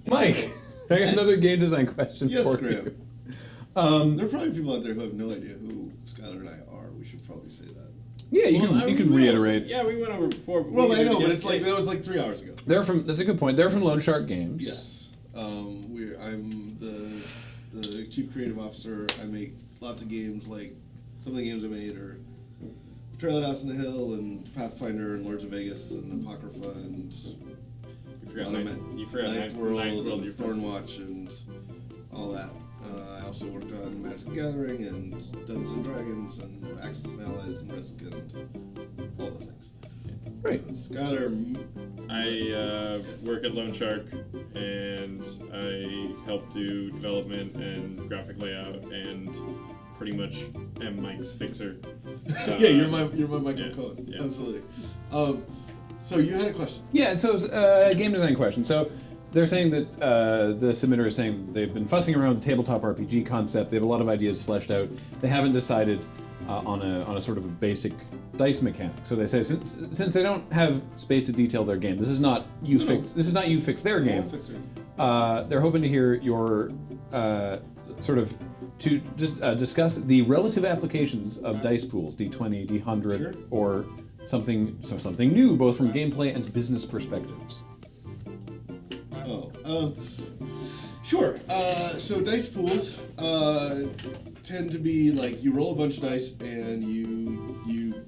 Mike, I got another game design question Yes, for Graham. you. There are probably people out there who have no idea who Skyler and I are. We should probably say that. Yeah, you can reiterate. Yeah, we went over before. But Well, I know, but it's like that was like 3 hours ago. They're from. That's a good point. They're from Lone Shark Games. Yes. I'm the chief creative officer. I make lots of games. Like some of the games I made are Trailer House on the Hill and Pathfinder and Lords of Vegas and Apocrypha and you forgot Ninth World World, and Thornwatch and all that. I also worked on Magic the Gathering and Dungeons and Dragons and Axis and Allies and Risk and all the things. Right. Skyler. I work at Lone Shark, and I help do development and graphic layout, and pretty much am Mike's fixer. Yeah, you're my Michael Cohen. Yeah. Absolutely. So you had a question. Yeah, so it's a game design question. So they're saying that the submitter is saying they've been fussing around with the tabletop RPG concept. They have a lot of ideas fleshed out. They haven't decided on a sort of a basic dice mechanic. So they say since they don't have space to detail their game, this is not you fix their game. They're hoping to hear your sort of to just discuss the relative applications of dice pools, D20, D100, Sure. or something new, both from gameplay and business perspectives. Sure. So dice pools tend to be like you roll a bunch of dice and you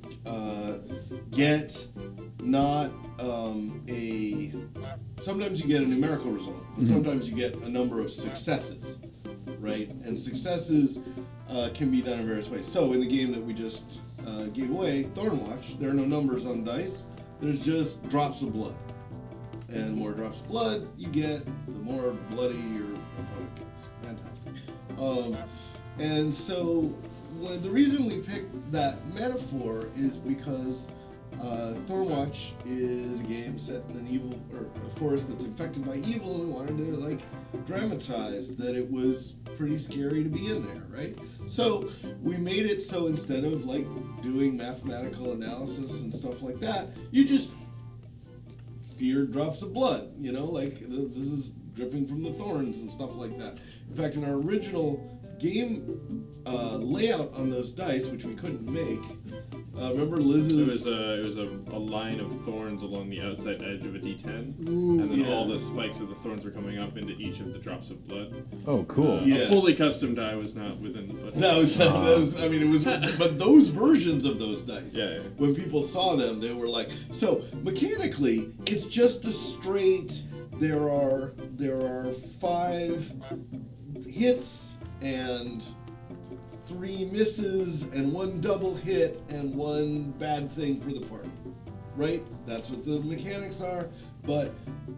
get not sometimes you get a numerical result, but sometimes you get a number of successes, right? And successes can be done in various ways. So in the game that we just gave away, Thornwatch, there are no numbers on dice. There's just drops of blood. And more drops of blood you get, the more bloody your opponent gets. Fantastic. And so the reason we picked that metaphor is because Thornwatch is a game set in an evil, or a forest that's infected by evil, and we wanted to dramatize that it was pretty scary to be in there, right? So we made it so instead of doing mathematical analysis and stuff like that, you just feared drops of blood, this is dripping from the thorns and stuff like that. In fact, in our original game layout on those dice, which we couldn't make, remember Liz's... It was a line of thorns along the outside edge of a D10, and then all the spikes of the thorns were coming up into each of the drops of blood. Oh, cool. A fully custom die was not within the budget. That was, I mean, it was, but those versions of those dice, when people saw them, they were like, so mechanically, it's just a straight, there are 5 hits and 3 misses and 1 double hit and 1 bad thing for the party, right? That's what the mechanics are, but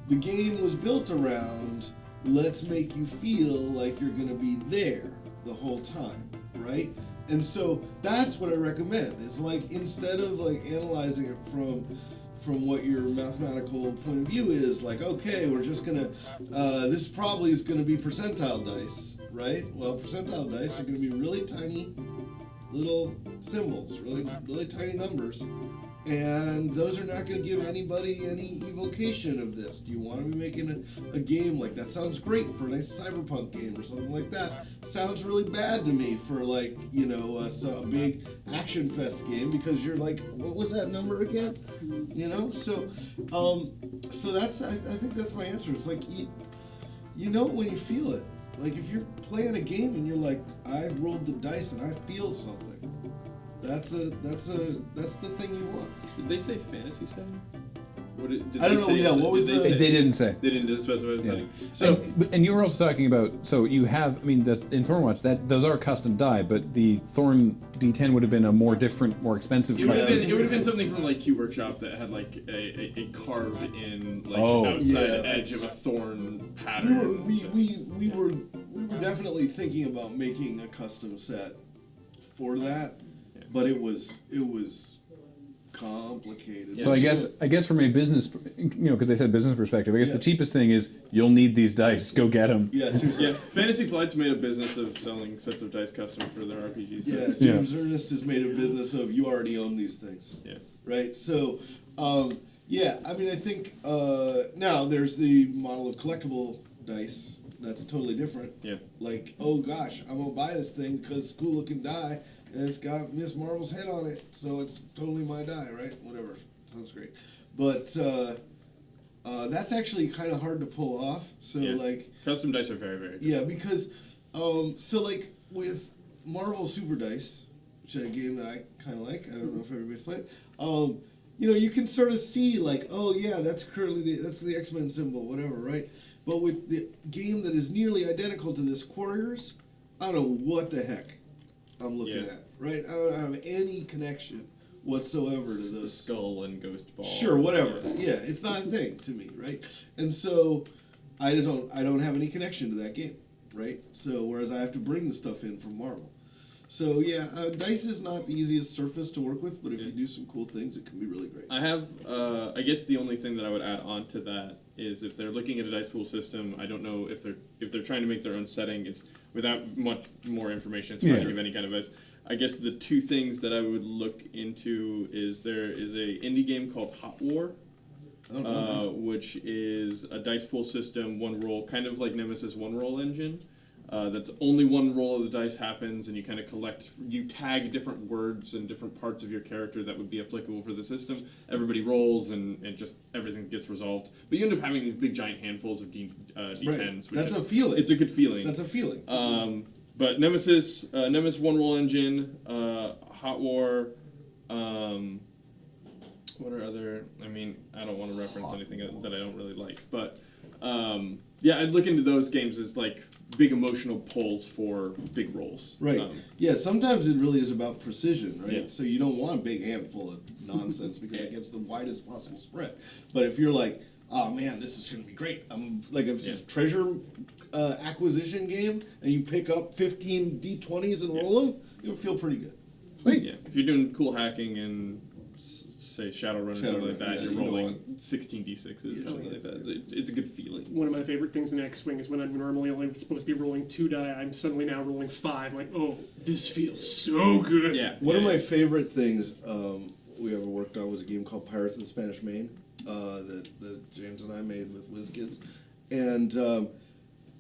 the game was built around, let's make you feel like you're going to be there the whole time, right? And so that's what I recommend, is instead of analyzing it from what your mathematical point of view is, okay, we're just gonna, this probably is gonna be percentile dice, right? Well, percentile dice are gonna be really tiny little symbols, really tiny numbers, and those are not gonna give anybody any evocation of this. Do you want to be making a game like that? Sounds great for a nice cyberpunk game or something like that. Sounds really bad to me for a big action fest game, because you're what was that number again? So that's, I think that's my answer. It's you know when you feel it. If you're playing a game and you're I rolled the dice and I feel something. That's the thing you want. Did they say fantasy setting? I don't know. Yeah, what was the? They didn't say. They didn't specify the setting. So, and you were also talking about. So you have. I mean, in Thornwatch, those are custom die, but the Thorn D10 would have been a more different, more expensive. It would have been something from Q Workshop that had a carved in outside edge of a thorn pattern. We were definitely thinking about making a custom set for that, but it was complicated. So I guess from a business, because they said business perspective, I guess the cheapest thing is you'll need these dice. Go get them. Yeah, seriously. Fantasy Flight's made a business of selling sets of dice custom for their RPG sets. Yeah, James Ernest has made a business of you already own these things. Yeah. Right. So, I mean, I think now there's the model of collectible dice, that's totally different. Yeah. Like, oh gosh, I'm gonna buy this thing because it's cool looking die, and it's got Miss Marvel's head on it, so it's totally my die, right? Whatever, sounds great. But that's actually kind of hard to pull off. So like, custom dice are very, very good. Yeah, because so like with Marvel Super Dice, which is a game that I kind of like. I don't know if everybody's played it. You know, you can sort of see like, oh yeah, that's currently that's the X-Men symbol, whatever, right? But with the game that is nearly identical to this, Quarriors, I don't know what the heck I'm looking at, right? I don't have any connection whatsoever to The this. skull and ghost ball. Sure, whatever. Yeah, it's not a thing to me, right? And so I don't have any connection to that game, right? So whereas I have to bring the stuff in from Marvel. So yeah, dice is not the easiest surface to work with, but if you do some cool things, it can be really great. I have, I guess the only thing that I would add on to that is if they're looking at a dice pool system, I don't know if they're trying to make their own setting. It's without much more information. It's hard to give any kind of advice. I guess the two things that I would look into is there is a indie game called Hot War, which is a dice pool system, one roll, kind of like Nemesis one roll engine. That's only one roll of the dice happens, and you kind of you tag different words and different parts of your character that would be applicable for the system. Everybody rolls, and just everything gets resolved. But you end up having these big giant handfuls of D10s. Right. That's a feeling. It's a good feeling. That's a feeling. But Nemesis one roll engine, Hot War. What are other? I mean, I don't want to reference anything that I don't really like, but yeah, I'd look into those games as like big emotional pulls for big rolls. Right. Yeah, sometimes it really is about precision, right? Yeah. So you don't want a big handful of nonsense because it gets the widest possible spread. But if you're like, oh man, this is going to be great. Like if it's a treasure acquisition game and you pick up 15 D20s and roll them, you'll feel pretty good. Sweet. Yeah. If you're doing cool hacking and say Shadowrun or something like that, you're rolling 16 D6s or something like that. It's a good feeling. One of my favorite things in X-Wing is when I'm normally only supposed to be rolling 2 die, I'm suddenly now rolling 5. I'm like, oh, this feels so good. Yeah. One of my favorite things we ever worked on was a game called Pirates of the Spanish Main that James and I made with WizKids. And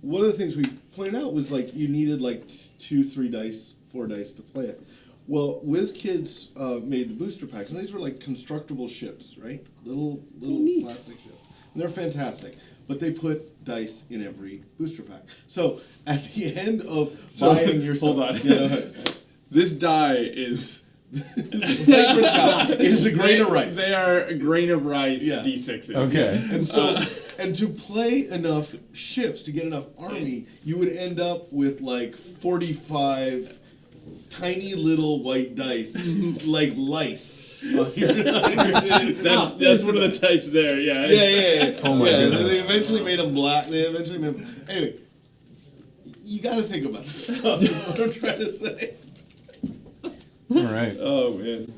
one of the things we pointed out was like you needed like 2, 3 dice, 4 dice to play it. Well, WizKids made the booster packs, and these were like constructible ships, right? Little plastic ships. And they're fantastic. But they put dice in every booster pack. So at the end of buying yourself... Hold on. This die is... is a grain of rice. They are a grain of rice D6s. Okay. And so, and to play enough ships, to get enough army, you would end up with like 45... tiny little white dice, like lice. That's one of the dice there, yeah. Yeah. Oh my goodness. They eventually made them black. Anyway, you got to think about this stuff. Is what I'm trying to say. All right. Oh man.